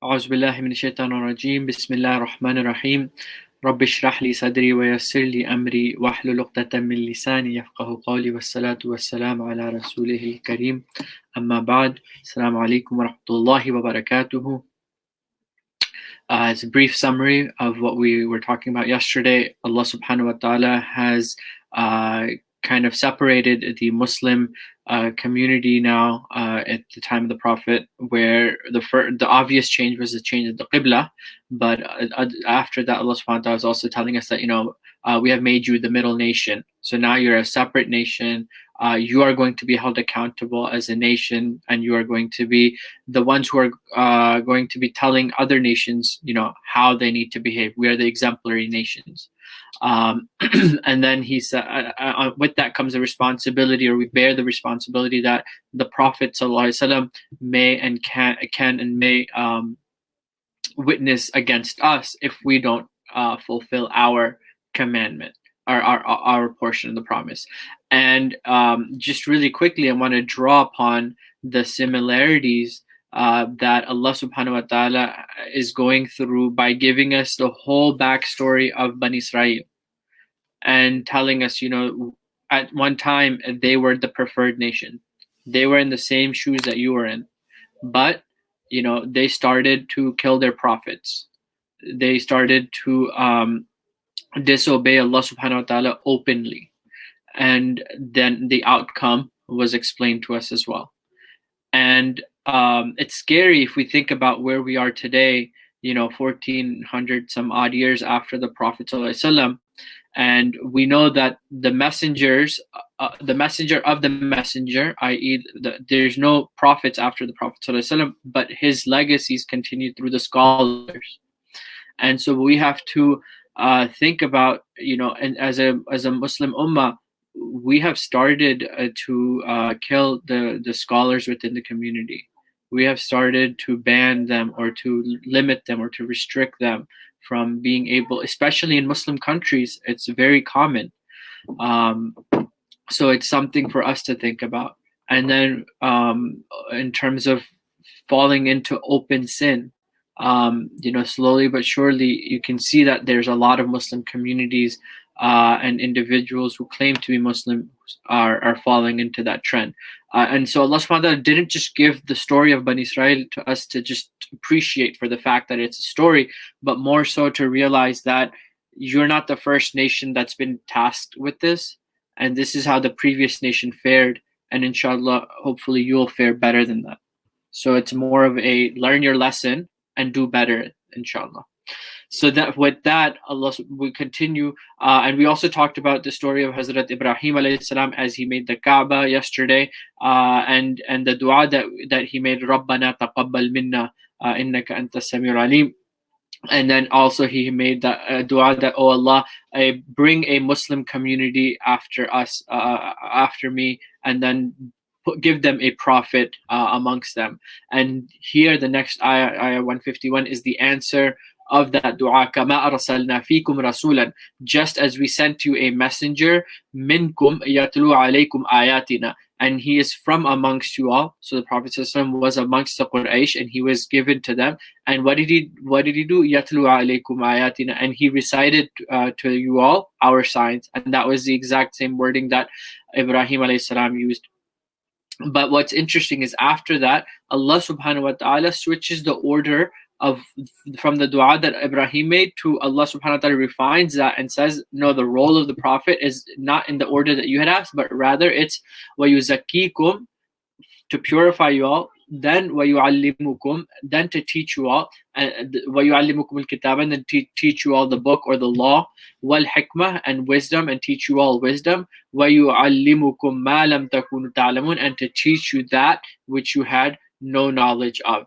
أعوذ بالله من الشيطان الرجيم بسم الله الرحمن الرحيم رب اشرح لي صدري ويسر لي أمري واحلل عقدة من لساني يفقه قولي والصلاة والسلام على رسوله الكريم أما بعد السلام عليكم ورحمة الله وبركاته. As a brief summary of what we were talking about yesterday, Allah subhanahu wa ta'ala has kind of separated the Muslim community now at the time of the Prophet, where the obvious change was the change of the Qibla, but after that Allah subhanahu wa ta'ala is also telling us that we have made you the middle nation, so now you're a separate nation. You are going to be held accountable as a nation, and you are going to be the ones who are going to be telling other nations, how they need to behave. We are the exemplary nations. And then he said, with that comes a responsibility, or we bear the responsibility that the Prophet ﷺ may and can and may witness against us if we don't fulfill our commandment, our portion of the promise. And just really quickly, I want to draw upon the similarities that Allah subhanahu wa ta'ala is going through by giving us the whole backstory of Bani Israel and telling us, at one time they were the preferred nation. They were in the same shoes that you were in, but they started to kill their prophets. They started to disobey Allah subhanahu wa ta'ala openly, and then the outcome was explained to us as well. And it's scary if we think about where we are today, 1400 some odd years after the Prophet ﷺ, and we know that the messenger of the messenger, i.e. there's no prophets after the Prophet ﷺ, but his legacies continue through the scholars. And so we have to think about, and as a Muslim ummah, we have started to kill the scholars within the community. We have started to ban them, or to limit them, or to restrict them from being able, especially in Muslim countries, it's very common. So it's something for us to think about. And then in terms of falling into open sin, slowly but surely you can see that there's a lot of Muslim communities and individuals who claim to be Muslim are falling into that trend. And so Allah subhanahu wa ta'ala didn't just give the story of Bani Israel to us to just appreciate for the fact that it's a story, but more so to realize that you're not the first nation that's been tasked with this, and this is how the previous nation fared, and inshallah, hopefully you'll fare better than that. So it's more of a learn your lesson and do better, inshallah. So that with that, Allah will continue, and we also talked about the story of Hazrat Ibrahim alayhi salam as he made the Kaaba yesterday, and the dua that he made, Rabbana taqabbal minna innaka anta samiul alim. And then also he made the dua that, oh Allah, bring a Muslim community after us, after me, and then give them a prophet amongst them. And here the next ayah 151 is the answer of that dua. Kama arsalna fikum rasulan, just as we sent you a messenger, minkum yatlu alaykum ayatina, and he is from amongst you all. So the Prophet ﷺ was amongst the Quraysh, and he was given to them. And what did he do? Yatlu alaykum ayatina, and he recited to you all our signs. And that was the exact same wording that Ibrahim alayhi salam used. But what's interesting is after that, Allah subhanahu wa ta'ala switches the order from the dua that Ibrahim made to Allah subhanahu wa ta'ala refines that and says, no, the role of the Prophet is not in the order that you had asked, but rather it's وَيُزَكِّيكُمْ, to purify you all, then وَيُعَلِّمُكُمْ, then to teach you all, وَيُعَلِّمُكُمُ الْكِتَابَ, and then teach you all the book or the law, وَالْحِكْمَةِ, and wisdom, and teach you all wisdom, وَيُعَلِّمُكُمْ مَا لَمْ تَكُونُوا تَعْلَمُونَ, and to teach you that which you had no knowledge of.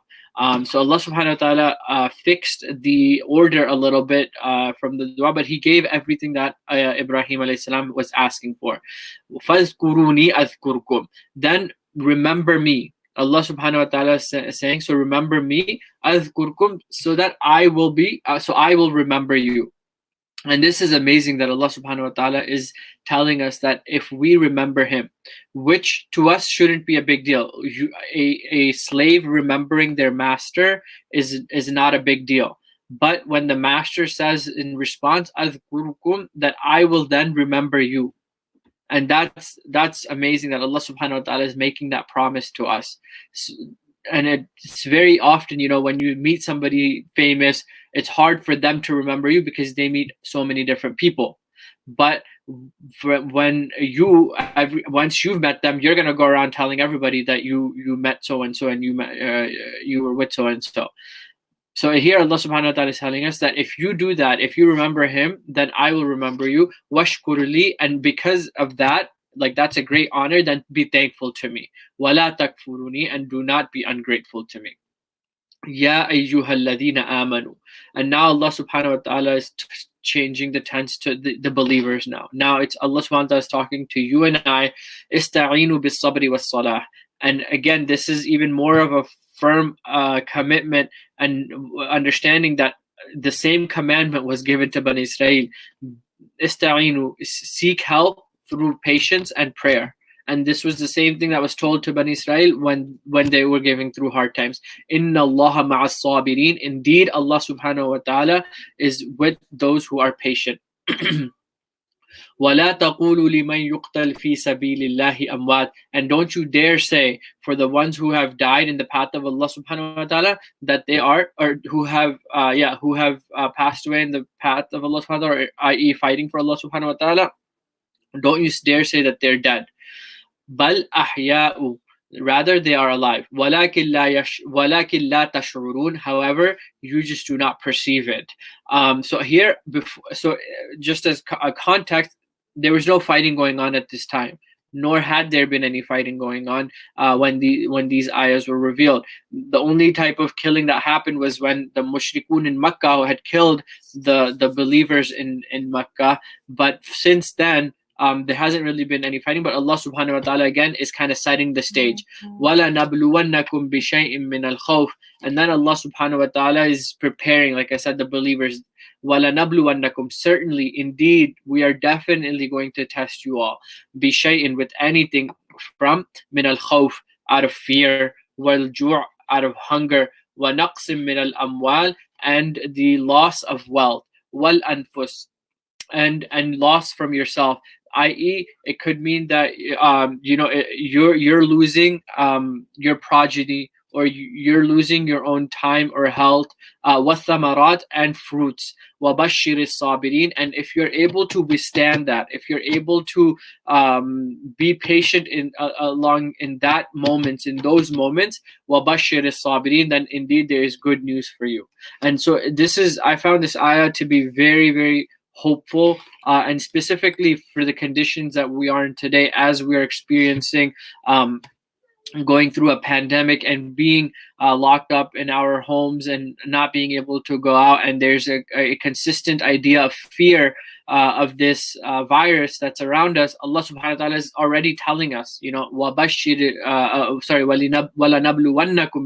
So Allah subhanahu wa ta'ala fixed the order a little bit from the dua, but he gave everything that Ibrahim alayhi salam was asking for. فَاذْكُرُونِي أَذْكُرْكُمْ, then remember me. Allah subhanahu wa ta'ala is saying, so remember me, أَذْكُرْكُمْ, so that I will remember you. And this is amazing that Allah subhanahu wa ta'ala is telling us that if we remember him, which to us shouldn't be a big deal. A slave remembering their master is not a big deal. But when the master says in response, "Azkurukum," that I will then remember you. And that's amazing that Allah subhanahu wa ta'ala is making that promise to us. And it's very often, when you meet somebody famous, it's hard for them to remember you because they meet so many different people. But when once you've met them, you're gonna go around telling everybody that you met so and so, and you were with so and so. So here Allah subhanahu wa ta'ala is telling us that if you do that, if you remember him, then I will remember you. Washkurli, and because of that, like that's a great honor, then be thankful to me. Wala takfuruni, and do not be ungrateful to me. Ya ayyuhalladhina amanu. And now Allah subhanahu wa ta'ala is changing the tense to the believers now. Now it's Allah subhanahu wa ta'ala is talking to you and I. Ista'inu bis sabri was salah. And again, this is even more of a firm commitment and understanding that the same commandment was given to Bani Israel. Ista'inu, seek help through patience and prayer. And this was the same thing that was told to Bani Israel when they were going through hard times. Inna Allaha ma'as sabirin. Indeed, Allah subhanahu wa ta'ala is with those who are patient. وَلَا تَقُولُوا لِمَنْ يُقْتَلْ فِي سَبِيلِ اللَّهِ أَمْوَاتٍ. And don't you dare say for the ones who have died in the path of Allah subhanahu wa ta'ala that they are, or who have passed away in the path of Allah subhanahu wa ta'ala, i.e. fighting for Allah subhanahu wa ta'ala. Don't you dare say that they're dead. بَلْ أَحْيَاءُ. Rather, they are alive. وَلَكِنْ لَا تَشْعُرُونَ. However, you just do not perceive it. So here, just as a context, there was no fighting going on at this time, nor had there been any fighting going on when these ayahs were revealed. The only type of killing that happened was when the mushrikun in Makkah had killed the believers in Makkah. But since then, there hasn't really been any fighting, but Allah subhanahu wa ta'ala again is kind of setting the stage. وَلَنَبْلُوَنَّكُمْ بِشَيْءٍ مِّنَ الْخَوْفِ. And then Allah subhanahu wa ta'ala is preparing, like I said, the believers. وَلَنَبْلُوَنَّكُمْ. Certainly, indeed, we are definitely going to test you all. بِشَيْءٍ, with anything from مِنَ الْخَوْفِ, out of fear, وَالْجُوعِ, out of hunger, وَنَقْصٍ مِّنَ الْأَمْوَالِ, and the loss of wealth, وَالْأَنفُسِ, and loss from yourself, i.e. it could mean that you're losing your progeny, or you're losing your own time or health, wathamarat, and fruits, wabashir sabirin. And if you're able to withstand that, if you're able to be patient along in that moment, in those moments, wabashir sabirin, then indeed there is good news for you. And so I found this ayah to be very, very hopeful, and specifically for the conditions that we are in today, as we are experiencing going through a pandemic and being locked up in our homes and not being able to go out, and there's a consistent idea of fear of this virus that's around us. Allah subhanahu wa ta'ala is already telling us, وَلَنَبْلُوَنَّكُمْ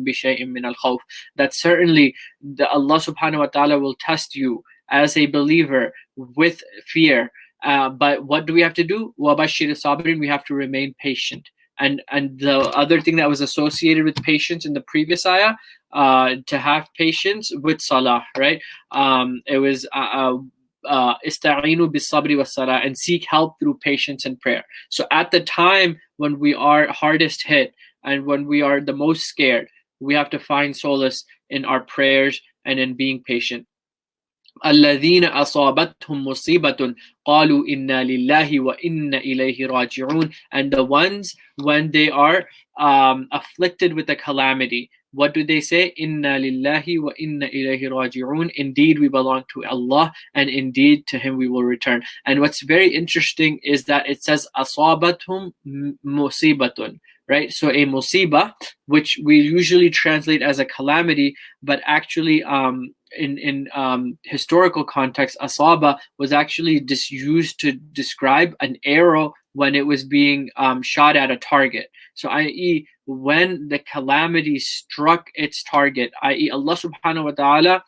بِشَيْءٍ مِّنَ الْخَوْفِ, that certainly Allah subhanahu wa ta'ala will test you as a believer with fear. But what do we have to do? وَبَشِّرِ الصَّابِرِينَ. We have to remain patient. And the other thing that was associated with patience in the previous ayah, to have patience with salah, right? It was ista'inu bis sabri was salah, and seek help through patience and prayer. So at the time when we are hardest hit and when we are the most scared, we have to find solace in our prayers and in being patient. الذين أصابتهم مصيبة قالوا إنا لله وإنا إليه راجعون. And the ones when they are afflicted with a calamity, what do they say? إنا لله وإنا إليه راجعون. Indeed, we belong to Allah, and indeed to Him we will return. And what's very interesting is that it says أصابتهم مصيبة, right? So a musibah, which we usually translate as a calamity, but actually in historical context, asaba was actually used to describe an arrow when it was being shot at a target. So i.e. when the calamity struck its target, i.e. Allah subhanahu wa ta'ala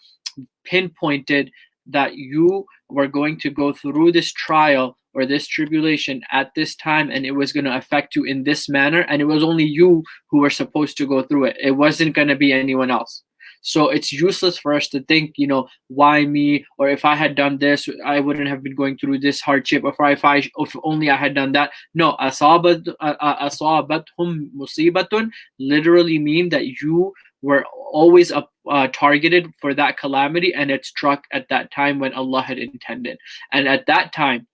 pinpointed that you were going to go through this trial or this tribulation at this time, and it was going to affect you in this manner, and it was only you who were supposed to go through it. It wasn't going to be anyone else. So it's useless for us to think, why me? Or if I had done this, I wouldn't have been going through this hardship. Or if only I had done that. No, asabathum musibatun literally mean that you were always targeted for that calamity, and it struck at that time when Allah had intended. And at that time,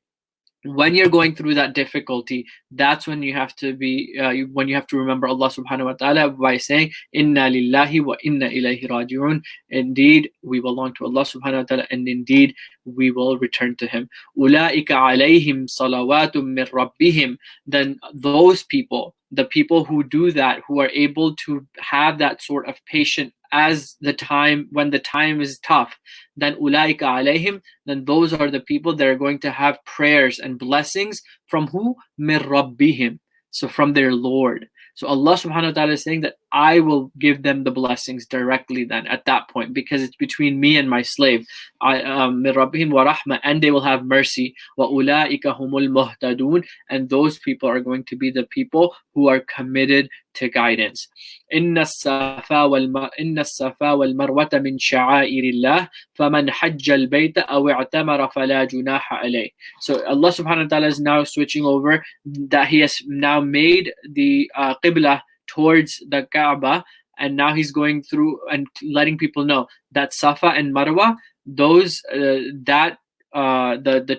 when you're going through that difficulty, that's when you have to remember Allah subhanahu wa ta'ala by saying, Inna lillahi wa inna ilayhi raji'un. Indeed, we belong to Allah subhanahu wa ta'ala, and indeed, we will return to Him. Ulaika alayhim salawatum min rabbihim. Then those people, the people who do that, who are able to have that sort of patience when the time is tough, then ulaika alayhim, then those are the people that are going to have prayers and blessings from who? Min rabbihim. So from their Lord. So Allah subhanahu wa ta'ala is saying that I will give them the blessings directly then at that point, because it's between me and my slave. Min rabbihim wa rahma, and they will have mercy. Wa ulaika humul muhtadun, and those people are going to be the people who are committed to guidance. Inna as-safa wal marwata min sha'airillah faman hajja al-bayta aw i'tamara fala junaha alayh. So Allah subhanahu wa ta'ala is now switching over, that He has now made the qibla towards the Kaaba, and now He's going through and letting people know that Safa and Marwa, those the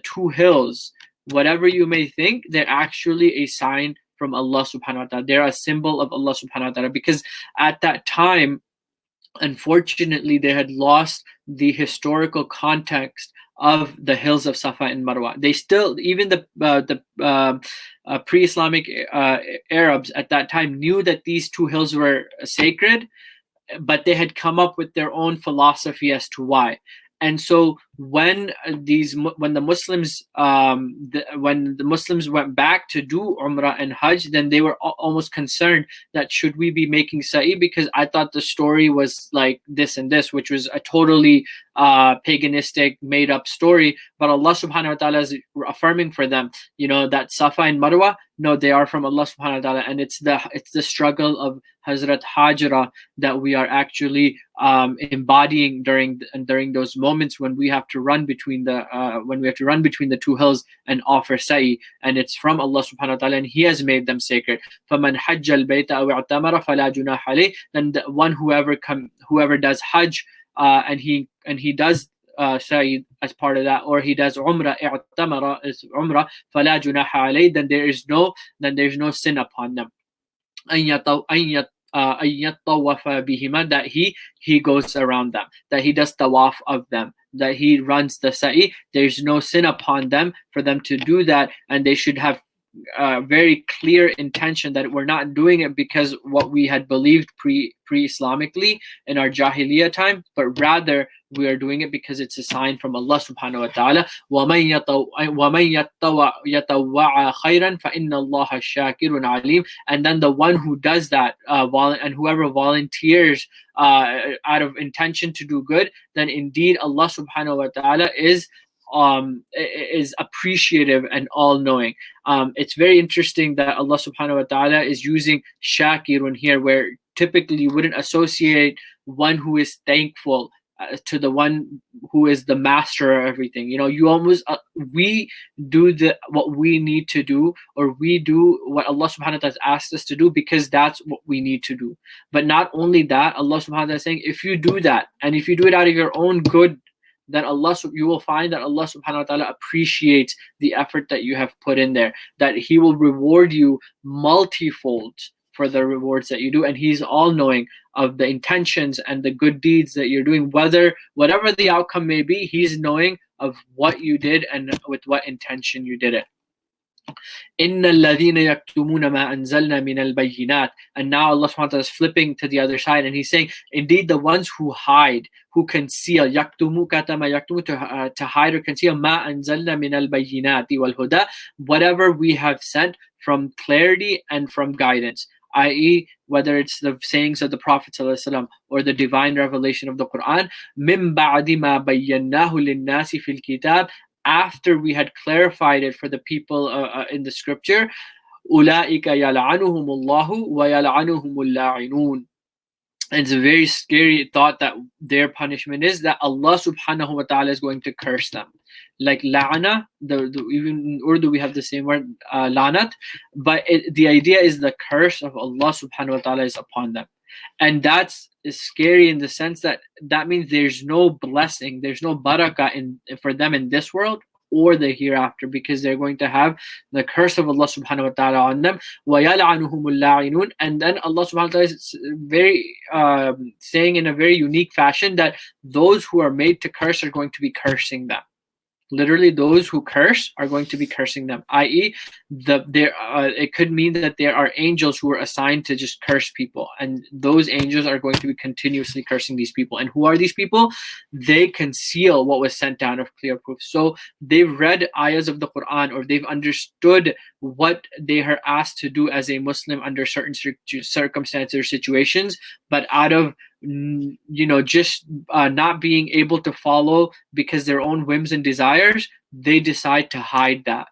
two hills, whatever you may think, they're actually a sign from Allah subhanahu wa ta'ala. They're a symbol of Allah subhanahu wa ta'ala, because at that time, unfortunately, they had lost the historical context of the hills of Safa and Marwa. They still, even the pre-Islamic Arabs at that time knew that these two hills were sacred, but they had come up with their own philosophy as to why. And so when the Muslims went back to do Umrah and Hajj, then they were almost concerned that should we be making sa'i, because I thought the story was like this and this, which was a totally paganistic made up story. But Allah subhanahu wa ta'ala is affirming for them, that Safa and Marwa, no, they are from Allah subhanahu wa ta'ala, and it's the struggle of Hazrat Hajra that we are actually embodying during those moments when we have to run between the two hills and offer sa'i, and it's from Allah subhanahu wa ta'ala, and He has made them sacred. فَمَنْ حَجَّ الْبَيْتَ أَوْ اعْتَمَرَ فَلَا جُنَاحَ عَلَيْهِ. Then the one whoever does Hajj and he does sa'i as part of that, or he does Umrah, i'tamara is Umrah, فَلَا جُنَاحَ عَلَيْهِ, then there's no sin upon them. That he goes around them, that he does tawaf of them, that he runs the sa'i. There's no sin upon them for them to do that, and they should have very clear intention that we're not doing it because what we had believed pre-Islamically in our Jahiliyyah time, but rather we are doing it because it's a sign from Allah subhanahu wa ta'ala. وَمَنْ يَتَوَّعَ خَيْرًا فَإِنَّ اللَّهَ شَاكِرٌ عَلِيمٌ. And then the one who does that, and whoever volunteers out of intention to do good, then indeed Allah subhanahu wa ta'ala is appreciative and all-knowing. It's very interesting that Allah subhanahu wa ta'ala is using shakirun here, where typically you wouldn't associate one who is thankful to the one who is the master of everything. You almost we do what we need to do, or we do what Allah subhanahu wa ta'ala has asked us to do because that's what we need to do. But not only that, Allah subhanahu wa ta'ala is saying, if you do that, and if you do it out of your own good, then you will find that Allah subhanahu wa ta'ala appreciates the effort that you have put in there, that He will reward you multifold for the rewards that you do, and He's all-knowing of the intentions and the good deeds that you're doing, whatever the outcome may be. He's knowing of what you did and with what intention you did it. إِنَّ الَّذِينَ يَكْتُمُونَ مَا أَنزَلْنَا مِنَ الْبَيِّنَاتِ. And now Allah subhanahu wa ta'ala is flipping to the other side, and He's saying, indeed the ones who hide, who conceal, يَكْتُمُ كَتَمَ يَكْتُمُ, to hide or conceal, مَا أَنزَلْنَا مِنَ الْبَيِّنَاتِ وَالْهُدَى, whatever we have sent from clarity and from guidance, i.e., whether it's the sayings of the Prophet ﷺ or the divine revelation of the Quran, مِن بَعْدِ مَا بَيَّنَّاهُ لِلنَّاسِ فِي الْكِتَابِ, after we had clarified it for the people in the scripture, أُولَٰئِكَ يَلْعَنُهُمُ اللَّهُ وَيَلْعَنُهُمُ اللاعنون. And it's a very scary thought that their punishment is that Allah subhanahu wa ta'ala is going to curse them. Like la'ana, even in Urdu we have the same word, lanat, but the idea is the curse of Allah subhanahu wa ta'ala is upon them. And that's scary in the sense that that means there's no blessing, there's no barakah for them in this world or the hereafter, because they're going to have the curse of Allah subhanahu wa ta'ala on them. وَيَلْعَنُهُمُ اللَّاعِنُونَ. And then Allah subhanahu wa ta'ala is very saying in a very unique fashion that those who are made to curse are going to be cursing them. Literally, those who curse are going to be cursing them, i.e., it could mean that there are angels who are assigned to just curse people, and those angels are going to be continuously cursing these people. And who are these people? They conceal what was sent down of clear proof. So they've read ayahs of the Quran, or they've understood what they are asked to do as a Muslim under certain circumstances or situations, but out of just not being able to follow because their own whims and desires, they decide to hide that.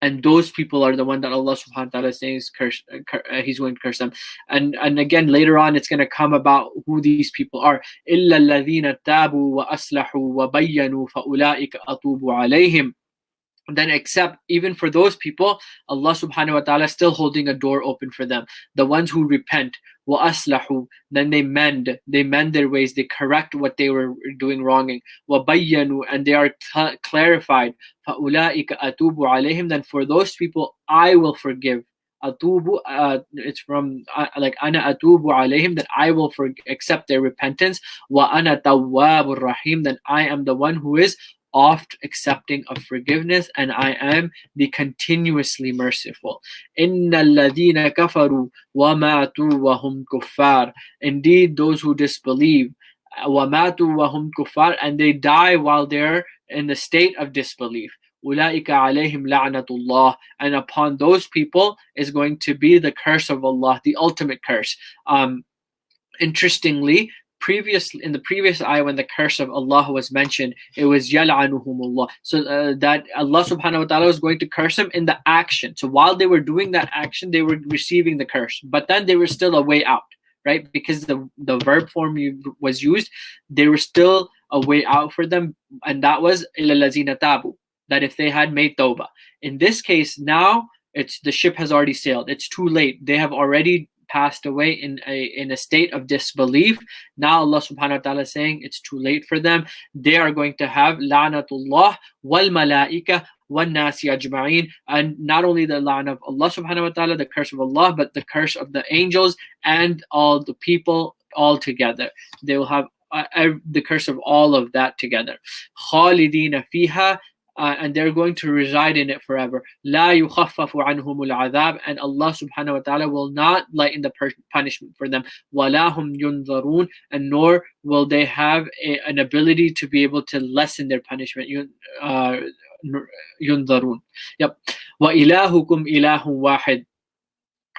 And those people are the one that Allah subhanahu wa ta'ala is saying is He's going to curse them. And again, later on, it's going to come about who these people are. إِلَّا الَّذِينَ تَابُوا وَأَصْلَحُوا وَبَيَّنُوا فَأُولَٰئِكَ أَتُوبُ عَلَيْهِمْ. Then except even for those people, Allah subhanahu wa ta'ala is still holding a door open for them. The ones who repent, وَأَصْلَحُوا, then they mend their ways, they correct what they were doing wronging. وَبَيَّنُوا, and they are clarified. فَأُولَٰئِكَ أَتُوبُ عَلَيْهِمْ, then for those people I will forgive. Atubu, it's from like ana atubu alayhim, that I will accept their repentance. Wa ana tawwabur rahim, then I am the one who is oft accepting of forgiveness, and I am the continuously merciful. Innal ladina kafaru wa matu wa hum kuffar. Indeed, those who disbelieve, wa matu wa hum kuffar, and they die while they're in the state of disbelief. أُولَٰئِكَ عَلَيْهِمْ لَعْنَةُ اللَّهِ. And upon those people is going to be the curse of Allah, the ultimate curse. Interestingly, in the previous ayah, when the curse of Allah was mentioned, it was يَلْعَنُهُمُ. So that Allah subhanahu wa ta'ala was going to curse them in the action. So while they were doing that action, they were receiving the curse. But then there was still a way out, right? Because the verb form was used, there was still a way out for them, and that was إِلَّا الَّذِينَ تَابُوا, that if they had made tawbah. In this case, now the ship has already sailed. It's too late. They have already passed away in a state of disbelief. Now Allah subhanahu wa ta'ala is saying it's too late for them. They are going to have la'natullah wal malaika wan nasi ajma'in, and not only the la'na of Allah subhanahu wa ta'ala, the curse of Allah, but the curse of the angels and all the people all together. They will have the curse of all of that together. Khalidina fiha, and they're going to reside in it forever. La yukhaffafu anhum al-adhab, and Allah subhanahu wa ta'ala will not lighten the punishment for them. Wala hum yunzarun, and nor will they have an ability to be able to lessen their punishment. Yunzarun. Yep. Wa ilahukum ilahun wahid.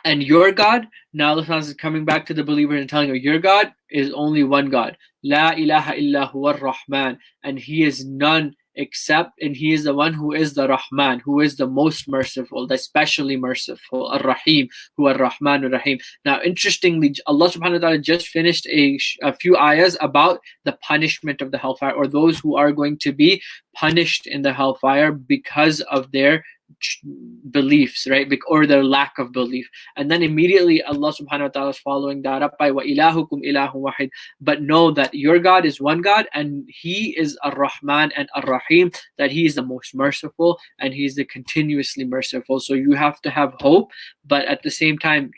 And your God, now Allah is coming back to the believers and telling you, your God is only one God. La ilaha illa huwa ar-Rahman, and He is none except, and He is the one who is the Rahman, who is the most merciful, the especially merciful, Ar-Rahim, who Ar-Rahman Ar-Rahim. Now, interestingly, Allah subhanahu wa ta'ala just finished a few ayahs about the punishment of the hellfire, or those who are going to be punished in the hellfire because of their beliefs, right? Or their lack of belief. And then immediately Allah subhanahu wa ta'ala is following that up by wa ilahukum ilahun wahid. But know that your God is one God, and He is Ar-Rahman and Ar-Rahim, that He is the most merciful and He is the continuously merciful. So you have to have hope, but at the same time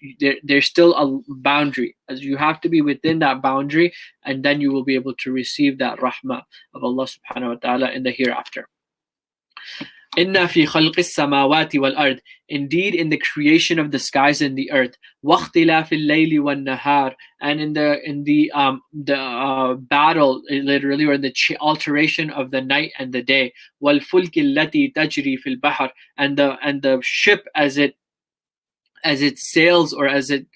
there's still a boundary, as you have to be within that boundary, and then you will be able to receive that rahmah of Allah subhanahu wa ta'ala in the hereafter. Inna fi khalqis samawati wal ard. Indeed, in the creation of the skies and the earth. Waqtilafil layli wan nahar, and in the battle, literally, or the alteration of the night and the day. Wal fulki allati tajri fil bahr, and the ship as it sails, or as it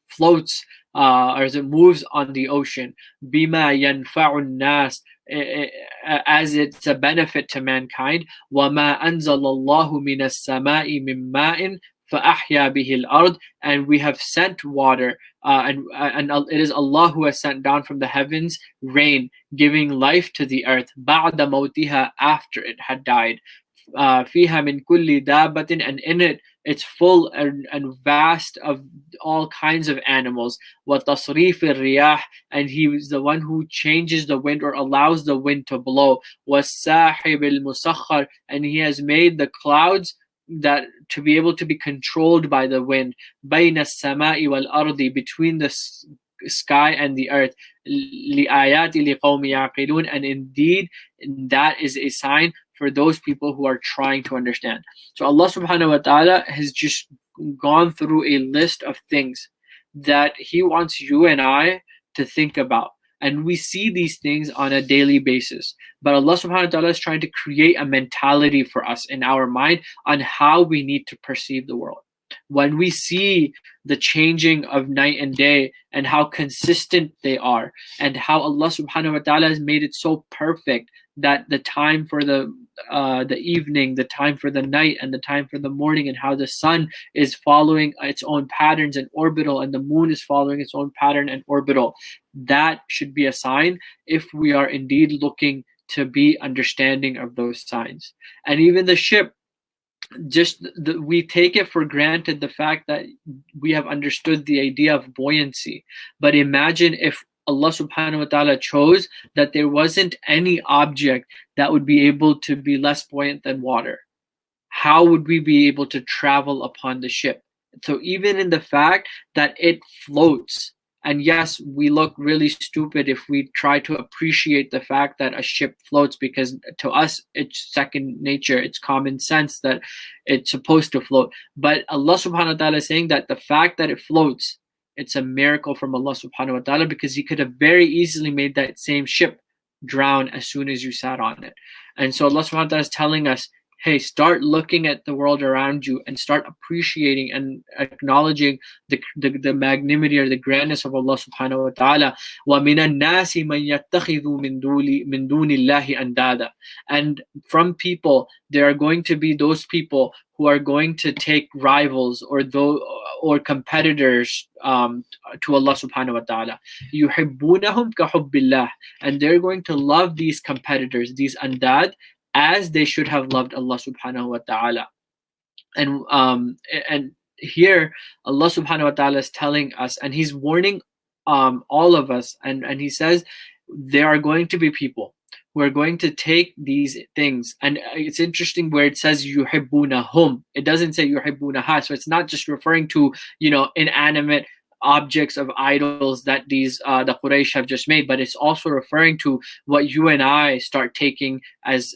floats, or as it moves on the ocean. Bima yanfa'un nas, as it's a benefit to mankind. وَمَا أَنزَلَ اللَّهُ مِنَ السَّمَاءِ مِن مَاءٍ فَأَحْيَا بِهِ الْأَرْضِ, and we have sent water, and it is Allah who has sent down from the heavens rain, giving life to the earth, بَعْدَ مَوْتِهَا, after it had died. فِيهَا مِن كُلِّ دَابَّةٍ, and in it it's full and vast of all kinds of animals. وَتَصْرِيفِ الرِّيَاحِ, and he is the one who changes the wind or allows the wind to blow. وَالسَّاحِبِ الْمُسَخَّرِ, and he has made the clouds that to be able to be controlled by the wind. بَيْنَ السَّمَاءِ وَالْأَرْضِ, between the sky and the earth. لِآيَاتِ لِقَوْمِ يَعْقِلُونَ, and indeed that is a sign for those people who are trying to understand. So Allah subhanahu wa ta'ala has just gone through a list of things that He wants you and I to think about. And we see these things on a daily basis. But Allah subhanahu wa ta'ala is trying to create a mentality for us in our mind on how we need to perceive the world. When we see the changing of night and day and how consistent they are, and how Allah subhanahu wa ta'ala has made it so perfect that the time for the evening, the time for the night, and the time for the morning, and how the sun is following its own patterns and orbital, and the moon is following its own pattern and orbital, that should be a sign if we are indeed looking to be understanding of those signs. And even the ship, we take it for granted the fact that we have understood the idea of buoyancy. But imagine if Allah subhanahu wa ta'ala chose that there wasn't any object that would be able to be less buoyant than water. How would we be able to travel upon the ship? So even in the fact that it floats, and yes, we look really stupid if we try to appreciate the fact that a ship floats, because to us it's second nature, it's common sense that it's supposed to float. But Allah subhanahu wa ta'ala is saying that the fact that it floats, it's a miracle from Allah subhanahu wa ta'ala, because He could have very easily made that same ship drown as soon as you sat on it. And so Allah subhanahu wa ta'ala is telling us, hey, start looking at the world around you and start appreciating and acknowledging the magnanimity or the grandness of Allah subhanahu wa ta'ala. وَمِنَ النَّاسِ مَنْ يَتَّخِذُ مِن دُونِ اللَّهِ أَنْدَادًا. And from people, there are going to be those people who are going to take rivals or competitors to Allah subhanahu wa ta'ala. يُحِبُّونَهُمْ كَحُبِّ اللَّهِ. And they're going to love these competitors, these andad, as they should have loved Allah subhanahu wa ta'ala. And here Allah subhanahu wa ta'ala is telling us, and He's warning all of us, and He says there are going to be people who are going to take these things. And it's interesting where it says yuhibbunahum, it doesn't say yuhibbunaha. So it's not just referring to inanimate objects of idols that these the Quraysh have just made, but it's also referring to what you and I start taking as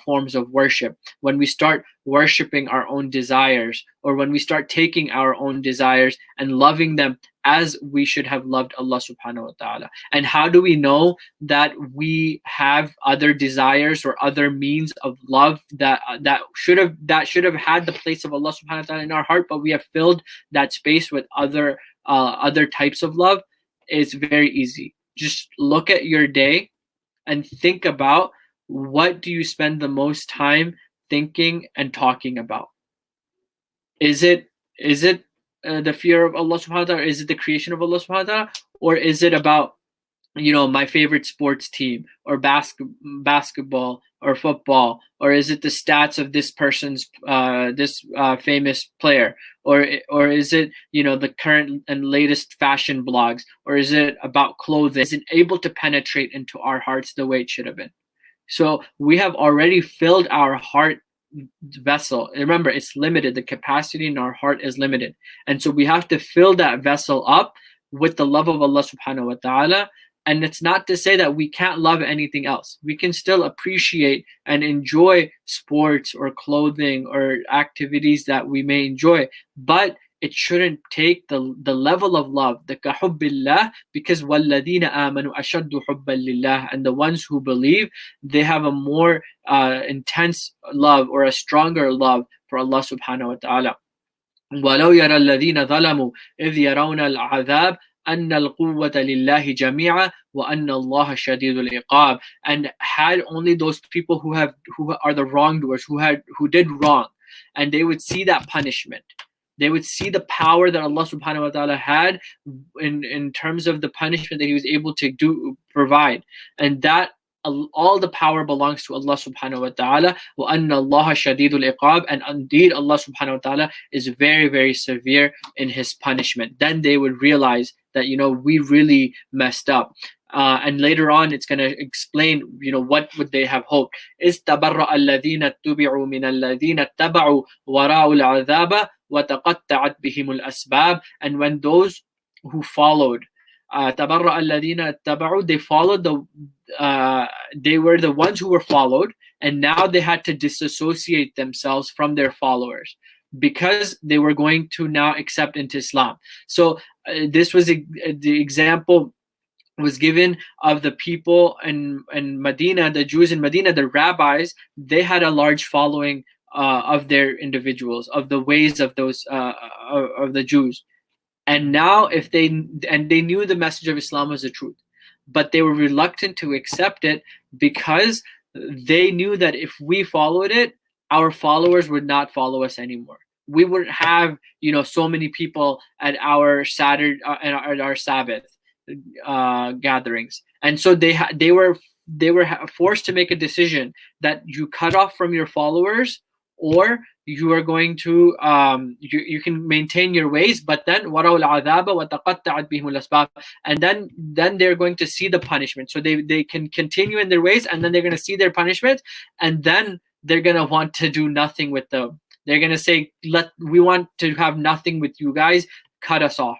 forms of worship. When we start worshiping our own desires, or when we start taking our own desires and loving them as we should have loved Allah subhanahu wa ta'ala. And how do we know that we have other desires or other means of love that should have had the place of Allah subhanahu wa ta'ala in our heart, but we have filled that space with other types of love? It's very easy. Just look at your day and think about, what do you spend the most time thinking and talking about? Is it the fear of Allah subhanahu wa ta'ala? Is it the creation of Allah subhanahu wa ta'ala? Or is it about my favorite sports team, or basketball or football? Or is it the stats of this person's famous player? Or is it the current and latest fashion blogs? Or is it about clothing? Is it able to penetrate into our hearts the way it should have been? So we have already filled our heart vessel. Remember, it's limited. The capacity in our heart is limited. And so we have to fill that vessel up with the love of Allah subhanahu wa ta'ala. And it's not to say that we can't love anything else. We can still appreciate and enjoy sports or clothing or activities that we may enjoy, but it shouldn't take the level of love, the kahubbillah, because وَالَّذِينَ آمَنُوا أَشَدُّ حُبًّا لِلَّهِ, and the ones who believe, they have a more intense love or a stronger love for Allah subhanahu wa ta'ala. وَلَوْ يَرَى الَّذِينَ ظَلَمُوا إِذْ يَرَوْنَ الْعَذَابَ أن القوة لله جميعا وأن الله شديد العقاب. And had only those people who are the wrongdoers, who did wrong, and they would see that punishment, they would see the power that Allah subhanahu wa ta'ala had in terms of the punishment that He was able to provide, and that all the power belongs to Allah subhanahu wa ta'ala. وَأَنَّ اللَّهَ شَدِيدُ الْعِقَابِ, and indeed Allah subhanahu wa ta'ala is very, very severe in His punishment. Then they would realize that, we really messed up. And later on it's going to explain, what would they have hoped. إِسْتَبَرَّأَ الَّذِينَ اتُّبِعُوا مِنَ الَّذِينَ اتَّبَعُوا وَرَأَوُا الْعَذَابَ وَتَقَطَّعَتْ بِهِمُ الْأَسْبَابِ. And when those who followed, تَبَرَّأَ الَّذِينَ اتَّبَعُوا, they followed they were the ones who were followed, and now they had to disassociate themselves from their followers because they were going to now accept into Islam. So this was the example was given of the people in Medina, the Jews in Medina, the rabbis. They had a large following of their individuals, of the ways of those of the Jews. And now they knew the message of Islam was the truth, but they were reluctant to accept it because they knew that if we followed it, our followers would not follow us anymore. We wouldn't have, so many people at our Saturday at our Sabbath gatherings. And so they were forced to make a decision that you cut off from your followers, or you are going to you can maintain your ways, but then وَرَوْا الْعَذَابَ وَتَقَطَّعَتْ بِهِمُ الْأَسْبَابِ, and then they're going to see the punishment. So they can continue in their ways, and then they're going to see their punishment, and then they're going to want to do nothing with them. They're going to say, we want to have nothing with you guys, cut us off.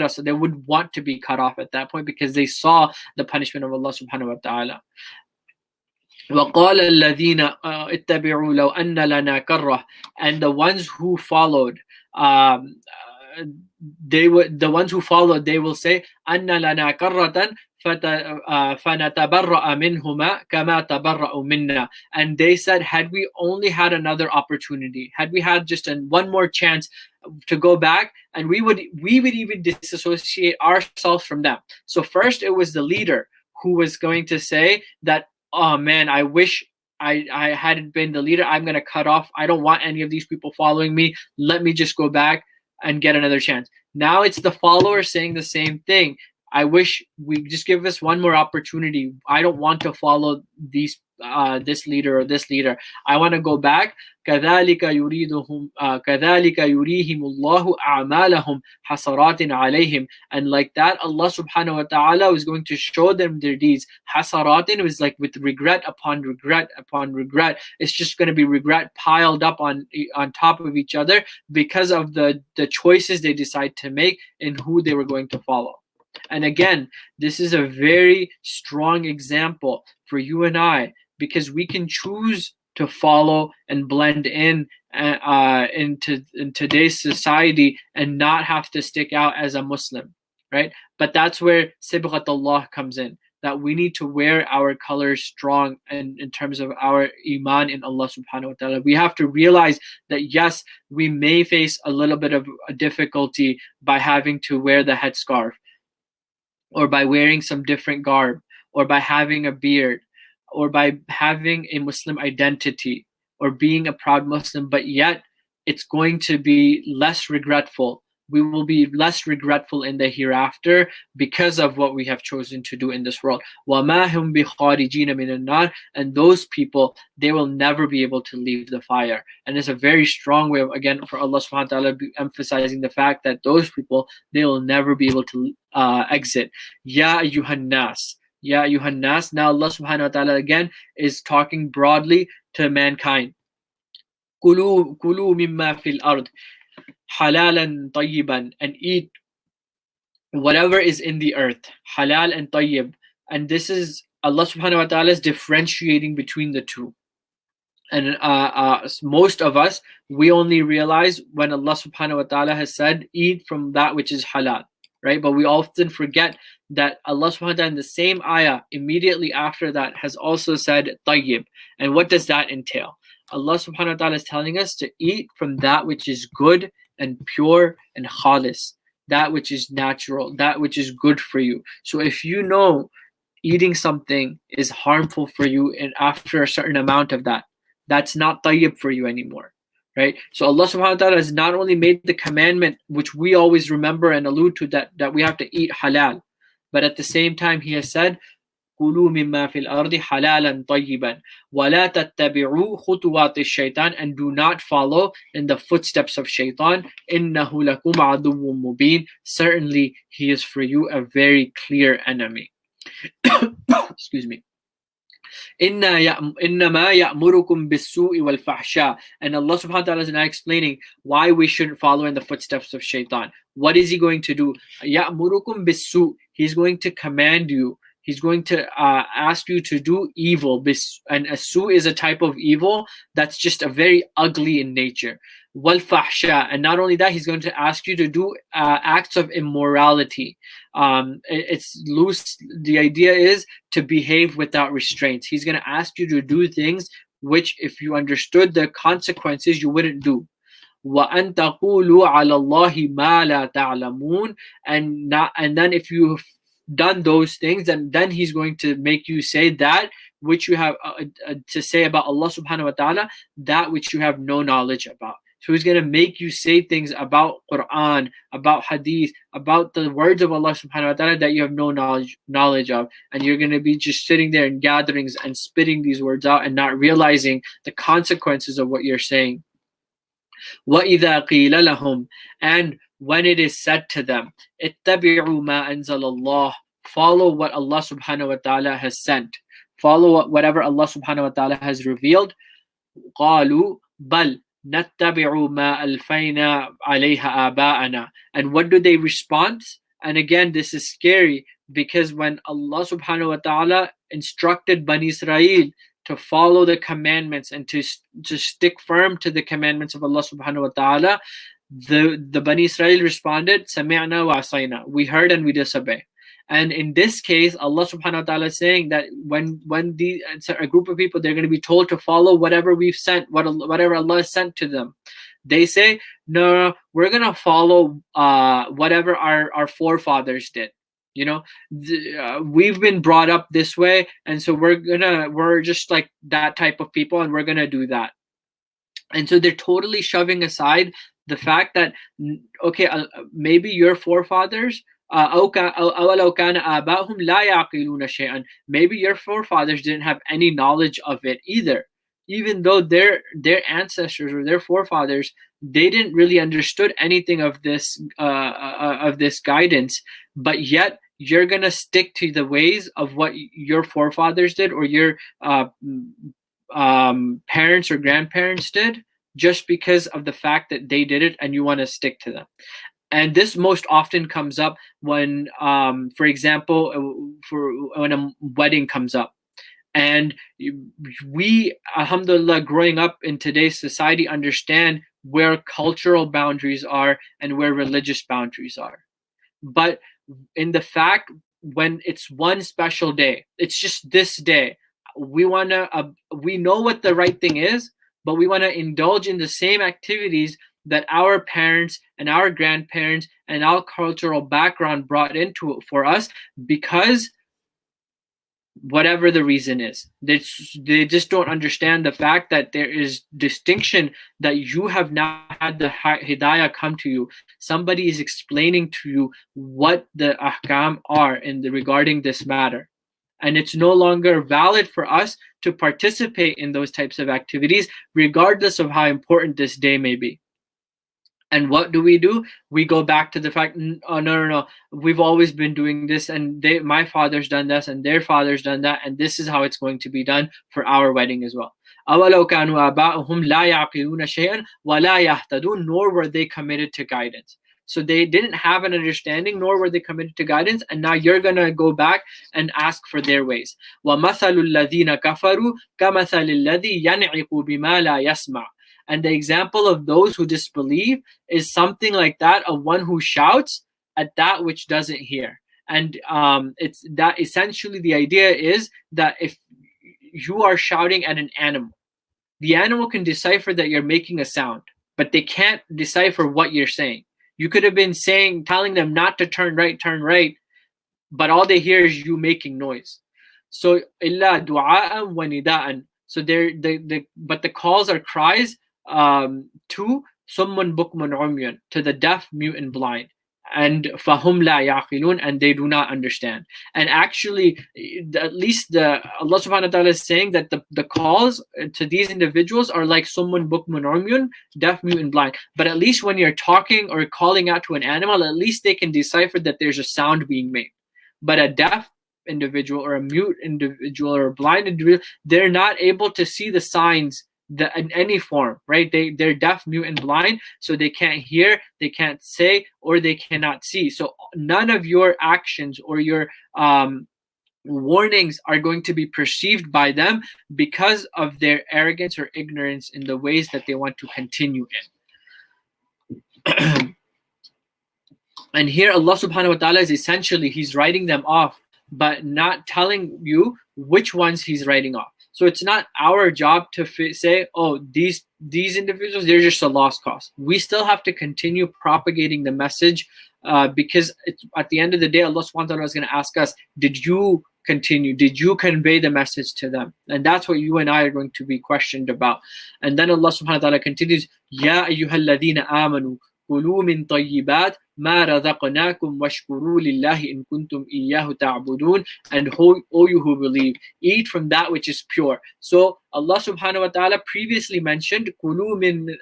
So they would want to be cut off at that point because they saw the punishment of Allah subhanahu wa ta'ala. وَقَالَ الَّذِينَ اتَّبِعُوا لَوْ أَنَّ لَنَا كَرَّةً, and the ones who followed, they will say, أَنَّ لَنَا كَرَّةً فَنَتَبَرَّأَ مِنْهُمَا كَمَا تَبَرَّأُوا مِنَّا. And they said, had we only had another opportunity, had we had just one more chance to go back, and we would even disassociate ourselves from them. So first it was the leader who was going to say that, oh man, I wish I hadn't been the leader. I'm going to cut off. I don't want any of these people following me. Let me just go back and get another chance. Now it's the follower saying the same thing. I wish we just give us one more opportunity. I don't want to follow this leader or this leader. I want to go back. كَذَلِكَ يُرِيهِمُ اللَّهُ أَعْمَالَهُم حَسَرَاتٍ عَلَيْهِمْ. And like that, Allah subhanahu wa ta'ala was going to show them their deeds. Hasaratin was like with regret upon regret upon regret. It's just going to be regret piled up on top of each other because of the choices they decide to make in who they were going to follow. And again, this is a very strong example for you and I, because we can choose to follow and blend in today's society and not have to stick out as a Muslim, right? But that's where Sibghatullah comes in, that we need to wear our colors strong in terms of our iman in Allah subhanahu wa ta'ala. We have to realize that yes, we may face a little bit of a difficulty by having to wear the headscarf, or by wearing some different garb, or by having a beard, or by having a Muslim identity, or being a proud Muslim, but yet it's going to be less regretful. We will be less regretful in the hereafter because of what we have chosen to do in this world. وَمَا هُمْ بِخَارِجِينَ مِنَ النَّارِ. And those people, they will never be able to leave the fire. And it's a very strong way of, again, for Allah subhanahu wa ta'ala emphasizing the fact that those people, they will never be able to exit. Ya ayyuhan nas. Ya ayyuhan nas. Now Allah subhanahu wa ta'ala again is talking broadly to mankind. Kulu mimma fil ard. Halalan tayyiban, and eat whatever is in the earth, halal and tayyib. And this is Allah subhanahu wa ta'ala is differentiating between the two. And most of us, we only realize when Allah subhanahu wa ta'ala has said eat from that which is halal, right? But we often forget that Allah subhanahu wa ta'ala in the same ayah immediately after that has also said tayyib. And what does that entail? Allah subhanahu wa ta'ala is telling us to eat from that which is good and pure and khalis. that which is natural, that which is good for you. So if you know eating something is harmful for you, and after a certain amount of that, that's not tayyib for you anymore, right? So Allah subhanahu wa ta'ala has not only made the commandment, which we always remember and allude to, that we have to eat halal, but at the same time He has said, كُلُوا مِمَّا فِي الْأَرْضِ حَلَالًا طَيِّبًا وَلَا تَتَّبِعُوا خُطُوَاتِ الشَّيْطَانِ, and do not follow in the footsteps of shaitan. إِنَّهُ لَكُمْ عَدُوٌّ مُبِينٌ, certainly he is for you a very clear enemy. Excuse me. إِنَّمَا يَأْمُرُكُمْ بِالسُّوءِ وَالْفَحْشَاءِ, and Allah subhanahu wa ta'ala is now explaining why we shouldn't follow in the footsteps of shaitan. What is he going to do? يَأْمُرُكُمْ بِالسُّوءِ, he's going to command you, he's going to ask you to do evil. And a su is a type of evil that's just a very ugly in nature. Wal-fahsha, and not only that, he's going to ask you to do acts of immorality. It's loose. The idea is to behave without restraints. He's going to ask you to do things which, if you understood the consequences, you wouldn't do. وَأَن تَقُولُوا عَلَى اللَّهِ مَا لَا تَعْلَمُونَ, and then if you've done those things, and then he's going to make you say that which you have to say about Allah subhanahu wa ta'ala, that which you have no knowledge about. So he's going to make you say things about Quran, about Hadith, about the words of Allah subhanahu wa ta'ala that you have no knowledge of. And you're going to be just sitting there in gatherings and spitting these words out and not realizing the consequences of what you're saying. وَإِذَا قِيلَ لَهُمْ, and when it is said to them, اتَّبِعُوا مَا أَنزَلَ اللَّهُ, follow what Allah subhanahu wa ta'ala has sent, follow whatever Allah subhanahu wa ta'ala has revealed. قَالُوا بَلْ نَتَّبِعُ مَا أَلْفَيْنَا عَلَيْهَا آبَاءَنَا, and what do they respond? And again, this is scary, because when Allah subhanahu wa ta'ala instructed Bani Israel to follow the commandments and to stick firm to the commandments of Allah subhanahu wa ta'ala, the Bani Israel responded, Sami'na wa asayna, we heard and we disobey. And in this case, Allah subhanahu wa ta'ala is saying that when a group of people, they're going to be told to follow whatever we've sent, whatever Allah has sent to them, they say, no, we're going to follow whatever our forefathers did. We've been brought up this way, and so we're just like that type of people, and we're gonna do that. And so they're totally shoving aside the fact that, okay, maybe your forefathers, maybe your forefathers didn't have any knowledge of it either, even though their ancestors or their forefathers, they didn't really understood anything of this guidance, but yet you're gonna stick to the ways of what your forefathers did, or your parents or grandparents did, just because of the fact that they did it, and you want to stick to them. And this most often comes up when, for example, when a wedding comes up. And we, alhamdulillah, growing up in today's society, understand where cultural boundaries are and where religious boundaries are. But in the fact, when it's one special day, it's just this day, we know what the right thing is, but we want to indulge in the same activities that our parents and our grandparents and our cultural background brought into it for us, because whatever the reason is, they just don't understand the fact that there is distinction, that you have now had the hidayah come to you. Somebody is explaining to you what the ahkam are regarding this matter. And it's no longer valid for us to participate in those types of activities, regardless of how important this day may be. And what do? We go back to the fact, oh, no, we've always been doing this, and my father's done this, and their father's done that, and this is how it's going to be done for our wedding as well. أَوَلَوْ كَانُوا آبَاءُهُمْ لَا يَعْقِلُونَ شَيْئًا وَلَا يَهْتَدُونَ, nor were they committed to guidance. So they didn't have an understanding, nor were they committed to guidance, and now you're going to go back and ask for their ways. وَمَثَلُ الَّذِينَ كَفَرُوا كَمَثَلِ الَّذِي يَنْعِقُ بِمَا لَا يَسْمَعُ, and the example of those who disbelieve is something like that of one who shouts at that which doesn't hear. And it's that essentially the idea is that if you are shouting at an animal, the animal can decipher that you're making a sound, but they can't decipher what you're saying. You could have been telling them not to turn right, but all they hear is you making noise. So illa du'a'an wa nida'an. So but the calls are cries to summun bukmun umyun, to the deaf, mute, and blind. And fahum la yaqilun, and they do not understand. And actually, at least the Allah subhanahu wa ta'ala is saying that the calls to these individuals are like summun bukmun umyun, deaf, mute, and blind. But at least when you're talking or calling out to an animal, at least they can decipher that there's a sound being made. But a deaf individual or a mute individual or a blind individual, they're not able to see the signs in any form, right? They're deaf, mute, and blind, so they can't hear, they can't say, or they cannot see. So none of your actions or your warnings are going to be perceived by them because of their arrogance or ignorance in the ways that they want to continue in. And here Allah subhanahu wa ta'ala is essentially, he's writing them off, but not telling you which ones he's writing off. So it's not our job to say, oh, these individuals, they're just a lost cause. We still have to continue propagating the message because at the end of the day, Allah subhanahu wa ta'ala is going to ask us, did you continue? Did you convey the message to them? And that's what you and I are going to be questioned about. And then Allah subhanahu wa ta'ala continues, Ya ayyuhalladhina amanu كلوا من طيبات ما رزقناكم واشكروا لله إن كنتم إياه تعبدون. And all you who believe, eat from that which is pure. So Allah subhanahu wa ta'ala previously mentioned كلوا من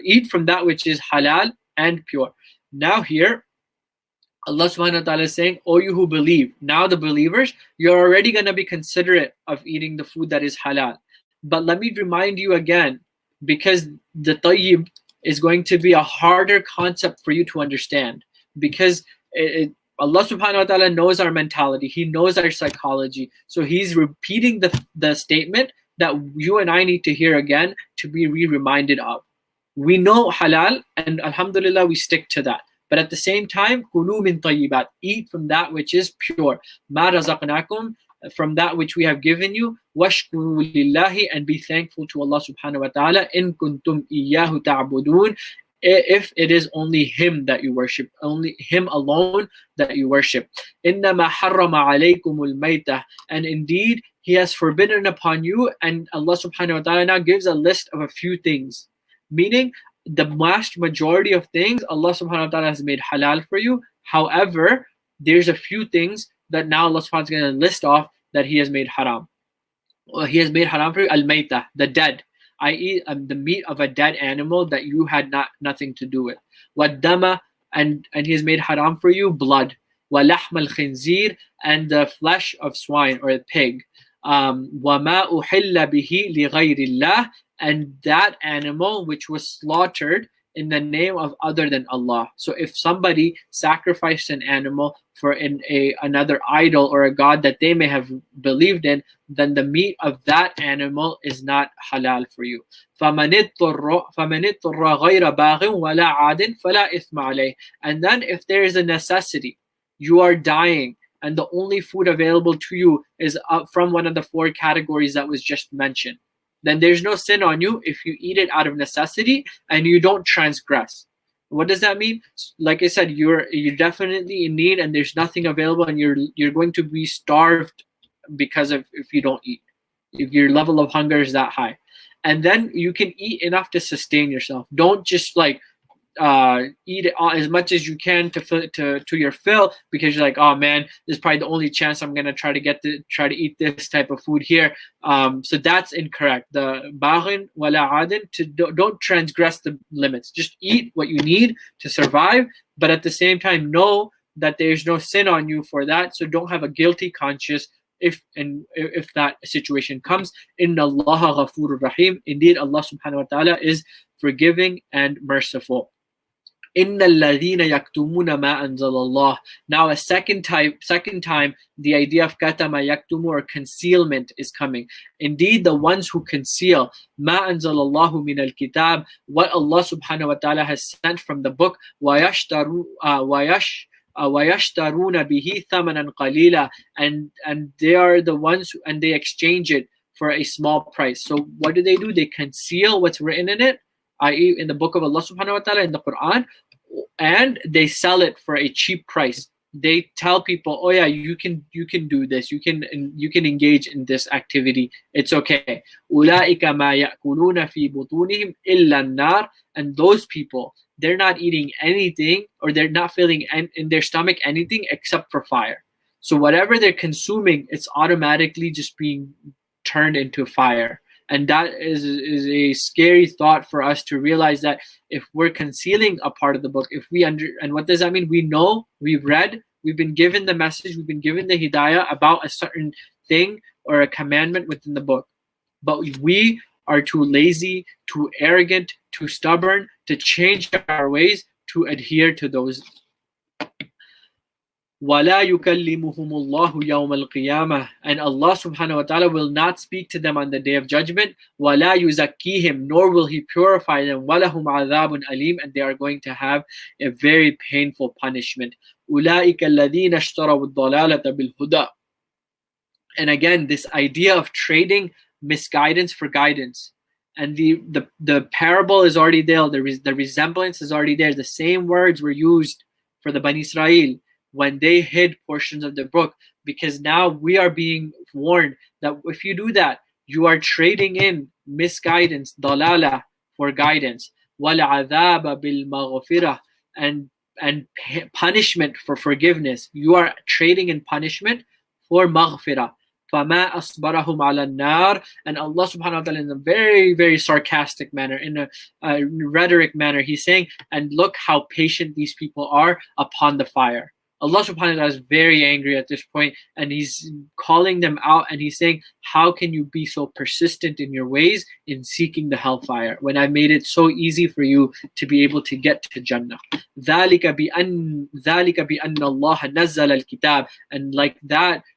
eat from that which is halal and pure. Now here Allah subhanahu wa ta'ala is saying, oh you who believe. Now the believers, you're already going to be considerate of eating the food that is halal. But let me remind you again, because the tayyib is going to be a harder concept for you to understand, because Allah subhanahu wa ta'ala knows our mentality, he knows our psychology, so he's repeating the statement that you and I need to hear again to be reminded of. We know halal, and alhamdulillah we stick to that, but at the same time, kulu min tayyibat, eat from that which is pure, ma razaqnakum, from that which we have given you, washkuru lillahi, and be thankful to Allah subhanahu wa ta'ala, in kuntum iyyahu ta'budun, if it is only him that you worship, only him alone that you worship. Innama harrama alaykumul maytah, and indeed he has forbidden upon you, and Allah subhanahu wa ta'ala now gives a list of a few things, meaning the vast majority of things Allah subhanahu wa ta'ala has made halal for you. However, there's a few things that now Allah subhanahu wa ta'ala is going to list off that he has made haram. Well, he has made haram for you al-maytah, the dead, i.e. The meat of a dead animal that you had nothing to do with. Wad-dama, and he has made haram for you blood. Wa-lahm al-khinzir, and the flesh of swine or a pig. Wa-ma uhilla bihi li ghayrillah, and that animal which was slaughtered in the name of other than Allah. So if somebody sacrificed an animal for another idol or a god that they may have believed in, then the meat of that animal is not halal for you. فَمَنِ اضْطُرَّ غَيْرَ بَاغٍ وَلَا عَادٍ فَلَا إِثْمَ عَلَيْهِ. And then if there is a necessity, you are dying, and the only food available to you is from one of the four categories that was just mentioned, then there's no sin on you if you eat it out of necessity and you don't transgress. What does that mean? Like I said, you're definitely in need and there's nothing available, and you're going to be starved because of if you don't eat. If your level of hunger is that high, and then you can eat enough to sustain yourself. Don't just like eat it as much as you can to your fill, because you're like, oh man, this is probably the only chance I'm gonna try to eat this type of food here. So that's incorrect. The baghin wala adin, don't transgress the limits. Just eat what you need to survive, but at the same time know that there's no sin on you for that. So don't have a guilty conscience if that situation comes. Inna Allaha ghafurur rahim. Indeed, Allah subhanahu wa ta'ala is forgiving and merciful. Inna alladhina yaktumuna ma anzalallah. Now a second time, the idea of katama yaktumu, or concealment, is coming. Indeed, the ones who conceal ma anzalallahu min al-kitab, what Allah subhanahu wa ta'ala has sent from the book, وَيَشْتَرُونَ bihi thamanan qalila, and they are the ones and they exchange it for a small price. So what do? They conceal what's written in it, i.e. in the book of Allah subhanahu wa ta'ala, in the Quran, and they sell it for a cheap price. They tell people, oh yeah, you can do this, you can engage in this activity, it's okay. أُولَٰئِكَ مَا يَأْكُلُونَ فِي بُطُونِهِمْ إِلَّا النَّارِ. And those people, they're not eating anything, or they're not feeling in their stomach anything except for fire. So whatever they're consuming, it's automatically just being turned into fire. And that is a scary thought for us to realize, that if we're concealing a part of the book, if we and what does that mean? We know, we've read, we've been given the message, we've been given the hidayah about a certain thing or a commandment within the book, but we are too lazy, too arrogant, too stubborn to change our ways to adhere to those. وَلَا يُكَلِّمُهُمُ اللَّهُ يَوْمَ الْقِيَامَةِ. And Allah subhanahu wa ta'ala will not speak to them on the day of judgment. وَلَا يُزَكِّيهِمْ. Nor will He purify them. وَلَهُمْ عَذَابٌ أَلِيمٌ. And they are going to have a very painful punishment. أُولَٰئِكَ الَّذِينَ اشْتَرَوُا الضَّلَالَةَ بِالْهُدَى. And again, this idea of trading misguidance for guidance. And the parable is already there. The resemblance is already there. The same words were used for the Bani Israel when they hid portions of the book, because now we are being warned that if you do that, you are trading in misguidance, dalala, for guidance, وَالْعَذَابَ بِالْمَغْفِرَةِ, and punishment for forgiveness. You are trading in punishment for maghfirah. فَمَا أَصْبَرَهُمْ عَلَى النَّارِ. And Allah subhanahu wa ta'ala, in a very, very sarcastic manner, in a rhetoric manner, He's saying, and look how patient these people are upon the fire. Allah subhanahu wa ta'ala is very angry at this point, and He's calling them out, and He's saying, how can you be so persistent in your ways in seeking the hellfire when I made it so easy for you to be able to get to Jannah? ذَلِكَ بِأَنَّ اللَّهَ نَزَّلَ الْكِتَابِ.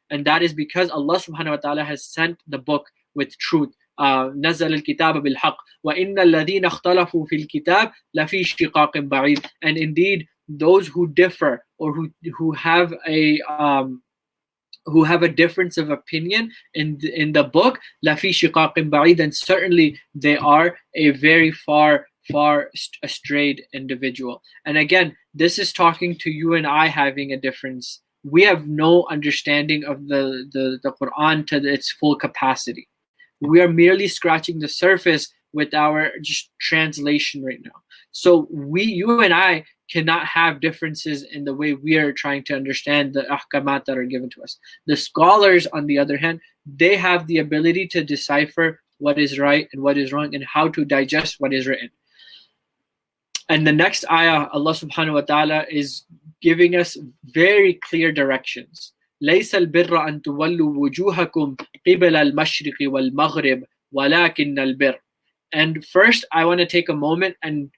And that is because Allah subhanahu wa ta'ala has sent the book with truth. نزل الكتاب بالحق وإن الذين اختلفوا في الكتاب لفي شقاق بعيد. And indeed, those who differ, or who have a difference of opinion in the book, لفي شقاق بعيد, and certainly they are a very far astrayed individual. And again, this is talking to you and I having a difference. We have no understanding of the Quran to its full capacity. We are merely scratching the surface with our just translation right now. So you and I cannot have differences in the way we are trying to understand the ahkamat that are given to us. The scholars, on the other hand, they have the ability to decipher what is right and what is wrong, and how to digest what is written. And the next ayah, Allah subhanahu wa ta'ala is giving us very clear directions. لَيْسَ الْبِرَّ أَن تُوَلُّوا وُجُوهَكُمْ قِبَلَ الْمَشْرِقِ وَالْمَغْرِبِ وَلَكِنَّ الْبِرَّ. And first, I want to take a moment and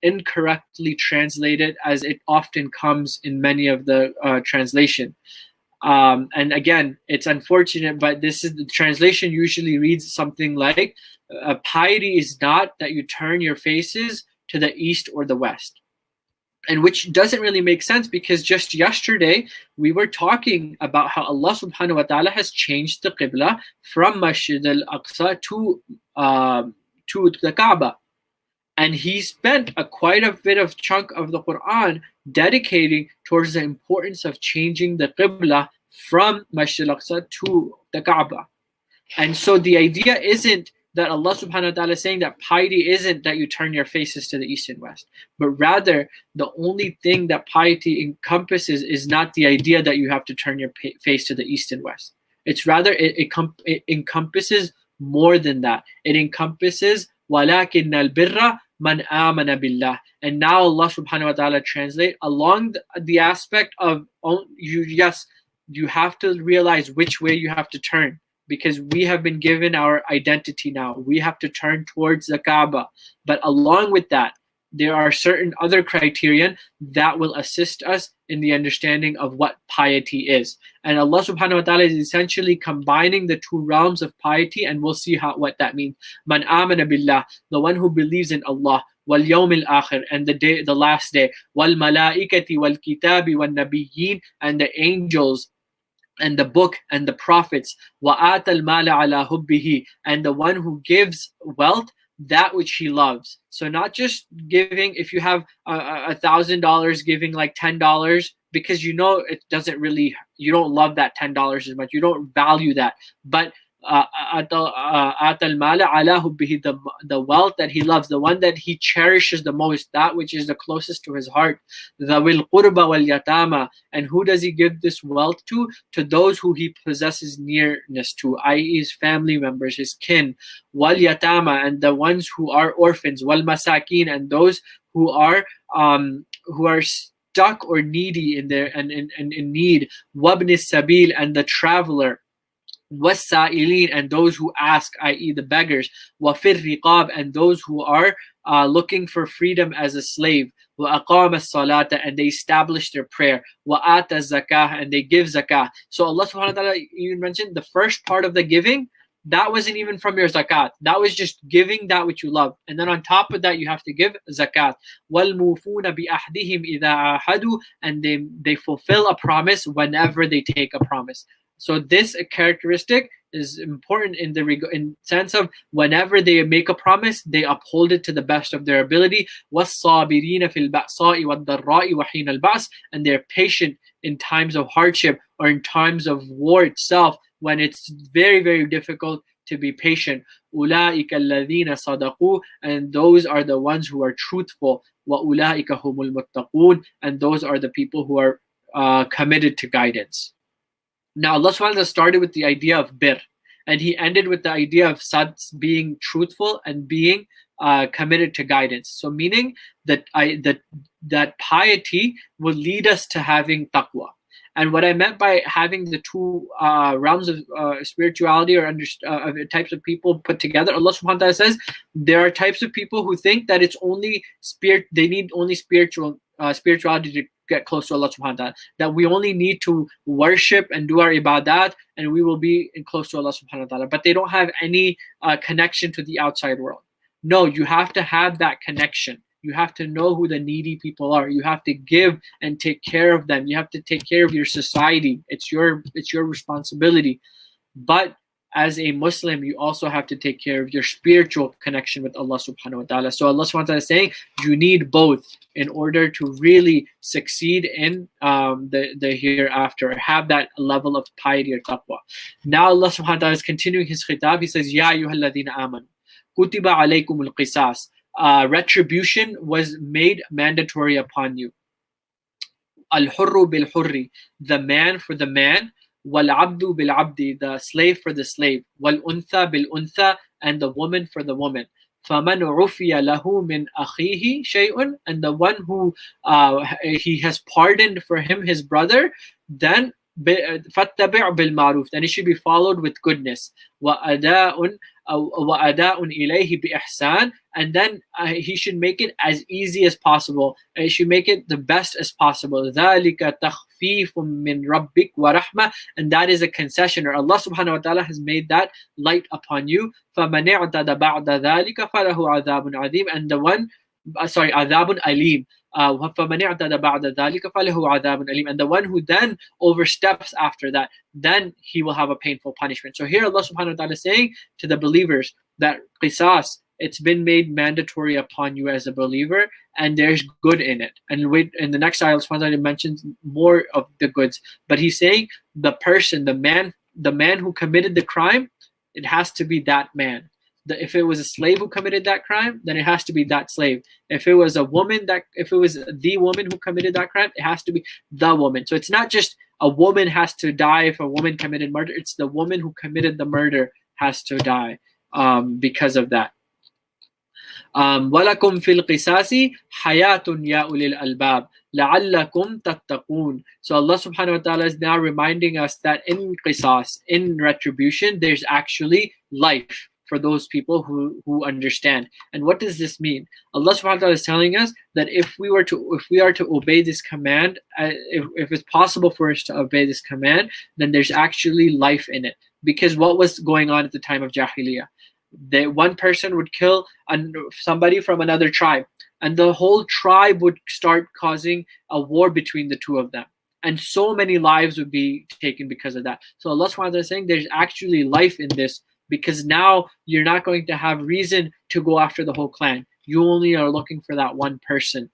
incorrectly translate it, as it often comes in many of the translation. And again, it's unfortunate, but this is the translation usually reads something like, piety is not that you turn your faces to the east or the west. And which doesn't really make sense, because just yesterday we were talking about how Allah subhanahu wa ta'ala has changed the qibla from Masjid al-Aqsa to the Kaaba. And He spent quite a bit of chunk of the Quran dedicating towards the importance of changing the qibla from Masjid al-Aqsa to the Kaaba. And so the idea isn't that Allah subhanahu wa ta'ala is saying that piety isn't that you turn your faces to the east and west, but rather the only thing that piety encompasses is not the idea that you have to turn your face to the east and west. It's rather, it encompasses more than that. It encompasses وَلَكِنَّ الْبِرَّ مَنْ آمَنَ بِاللَّهِ. And now Allah subhanahu wa ta'ala translate along the aspect of, you have to realize which way you have to turn, because we have been given our identity now. We have to turn towards the Kaaba. But along with that, there are certain other criterion that will assist us in the understanding of what piety is. And Allah subhanahu wa ta'ala is essentially combining the two realms of piety, and we'll see what that means. Man amana billah, the one who believes in Allah, wal yawmil akhir, and the last day, wal malaikati wal kitabi wal nabiyyin, and the angels and the book and the prophets, وَآتَ الْمَالَ عَلَى حُبِّهِ, and the one who gives wealth that which he loves. So not just giving, if you have $1,000, giving like $10 because you know it doesn't really, you don't love that $10 as much, you don't value that, but the wealth that he loves, the one that he cherishes the most, that which is the closest to his heart. ذَوِي الْقُرْبَ وَالْيَتَامَى. And who does he give this wealth to? To those who he possesses nearness to, i.e. his family members, his kin. وَالْيَتَامَى. And the ones who are orphans. وَالْمَسَاكِينَ. And those who are stuck or needy in their and in need. وَابْنِ السَّبِيلِ. And the traveler. وَالسَّائِلِينَ. And those who ask, i.e. the beggars. وَفِي الرِّقَابِ. And those who are looking for freedom as a slave. وَأَقَامَ الصَّلَاةَ. And they establish their prayer. وَآتَ الزَّكَاةَ. And they give zakah. So Allah subhanahu wa ta'ala even mentioned the first part of the giving, that wasn't even from your zakat. That was just giving that which you love. And then on top of that, you have to give zakat. وَالْمُوفُونَ بِأَحْدِهِمْ إِذَا عَاهَدُوا. And they fulfill a promise whenever they take a promise. So this characteristic is important in sense of whenever they make a promise, they uphold it to the best of their ability. وَالصَّابِرِينَ فِي الْبَأْسَاءِ وَالضَّرَّاءِ وَحِينَ الْبَأْسِ. And they're patient in times of hardship or in times of war itself, when it's very, very difficult to be patient. أُولَٰئِكَ الَّذِينَ صَدَقُوا. And those are the ones who are truthful. وَأُولَٰئِكَ هُمُ الْمُتَّقُونَ. And those are the people who are committed to guidance. Now Allah subhanahu wa ta'ala started with the idea of bir, and he ended with the idea of sads, being truthful and being committed to guidance. So meaning that that piety will lead us to having taqwa. And what I meant by having the two realms of spirituality or types of people put together, Allah subhanahu wa ta'ala says there are types of people who think that it's only spirit, they need only spirituality to get close to Allah subhanahu wa ta'ala, that we only need to worship and do our ibadat and we will be close to Allah subhanahu wa ta'ala, but they don't have any connection to the outside world. No, you have to have that connection. You have to know who the needy people are. You have to give and take care of them. You have to take care of your society. It's your responsibility. But as a Muslim, you also have to take care of your spiritual connection with Allah subhanahu wa ta'ala. So Allah subhanahu wa ta'ala is saying you need both in order to really succeed in the hereafter, have that level of piety or taqwa. Now Allah subhanahu wa ta'ala is continuing his khitab. He says, Ya ayyuhalladhina amanu, kutiba alaykumul qisas. Retribution was made mandatory upon you. Al-hurru bil-hurri, the man for the man. Wal-abdu bil-abdi, the slave for the slave. Wal-untha bil-untha, and the woman for the woman. فَمَنْ عُفِيَ لَهُ مِنْ أَخِيهِ شَيْءٌ. And the one who he has pardoned for him his brother, then فَاتَّبِعْ بِالْمَعْرُوفِ, then it should be followed with goodness. وَأَدَاءٌ إِلَيْهِ بِإِحْسَانٍ, and then he should make it as easy as possible. He should make it the best as possible. ذَلِكَ تَخْفِيفٌ مِّن رَبِّكَ وَرَحْمَةٌ, and that is a concession, or Allah subhanahu wa ta'ala has made that light upon you. فَمَنِ اعْتَدَ بَعْدَ ذَلِكَ فَلَهُ عَذَابٌ عَظِيمٌ, and the one, عَذَابٌ أَلِيمٌ. فَمَنِ اعْتَدَ بَعْدَ ذَلِكَ فَلَهُ عَذَابٌ أَلِيمٌ, and the one who then oversteps after that, then he will have a painful punishment. So here Allah subhanahu wa ta'ala is saying to the believers that qisas, it's been made mandatory upon you as a believer, and there's good in it. And in the next ayah, Allah subhanahu wa ta'ala mentions more of the goods. But he's saying the person, the man who committed the crime, it has to be that man. If it was a slave who committed that crime, then it has to be that slave. If it was the woman who committed that crime, it has to be the woman. So it's not just a woman has to die if a woman committed murder. It's the woman who committed the murder has to die because of that. وَلَكُمْ فِي الْقِسَاسِ حَيَاةٌ يَا أُولِي الْأَلْبَابِ لَعَلَّكُمْ تَتَّقُونَ. So Allah subhanahu wa ta'ala is now reminding us that in qisas, in retribution, there's actually life for those people who understand. And what does this mean? Allah subhanahu wa ta'ala is telling us that if we are to obey this command, if it's possible for us to obey this command, then there's actually life in it. Because what was going on at the time of Jahiliyyah? One person would kill somebody from another tribe, and the whole tribe would start causing a war between the two of them. And so many lives would be taken because of that. So Allah subhanahu wa ta'ala is saying there's actually life in this because now you're not going to have reason to go after the whole clan. You only are looking for that one person.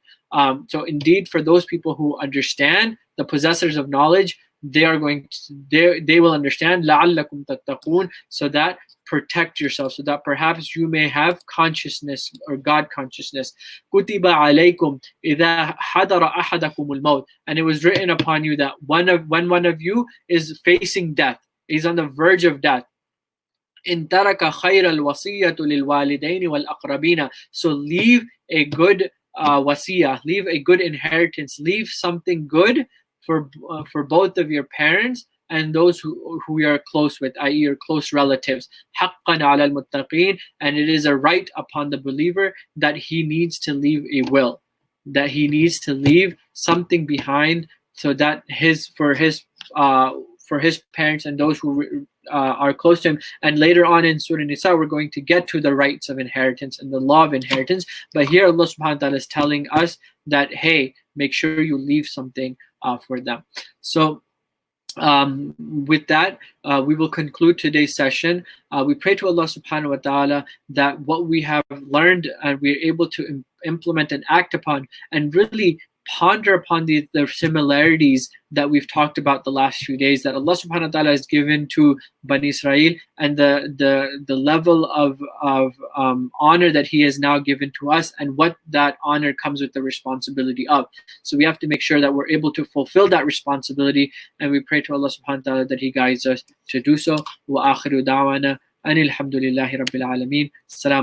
So indeed, for those people who understand, the possessors of knowledge, they are going to, they will understand لَعَلَّكُمْ تَتَّقُونَ, so that protect yourself, so that perhaps you may have consciousness or God consciousness. كُتِبَ عَلَيْكُمْ إِذَا حَضَرَ أَحَدَكُمُ الْمَوْتِ, and it was written upon you that when one of you is facing death, he's on the verge of death. إِن تَرَكَ خَيْرَ الْوَصِيَّةُ لِلْوَالِدَيْنِ وَالْأَقْرَبِينَ, so leave a good wasiyah, leave a good inheritance, leave something good for both of your parents and those who you are close with, i.e. your close relatives. حَقًّا عَلَى الْمُتَّقِينَ, and it is a right upon the believer that he needs to leave a will, that he needs to leave something behind, so that for his parents and those who are close to him. And later on in Surah Nisa, we're going to get to the rights of inheritance and the law of inheritance. But here Allah subhanahu wa ta'ala is telling us that, hey, make sure you leave something for them. So with that, we will conclude today's session. We pray to Allah subhanahu wa ta'ala that what we have learned and we're able to implement and act upon, and really ponder upon the similarities that we've talked about the last few days, that Allah subhanahu wa ta'ala has given to Bani Israel, and the level of honor that he has now given to us, and what that honor comes with the responsibility of. So we have to make sure that we're able to fulfill that responsibility, and we pray to Allah subhanahu wa ta'ala that he guides us to do so. Wa akhiru da'wana anil hamdulillahi rabbil alameen. Assalamu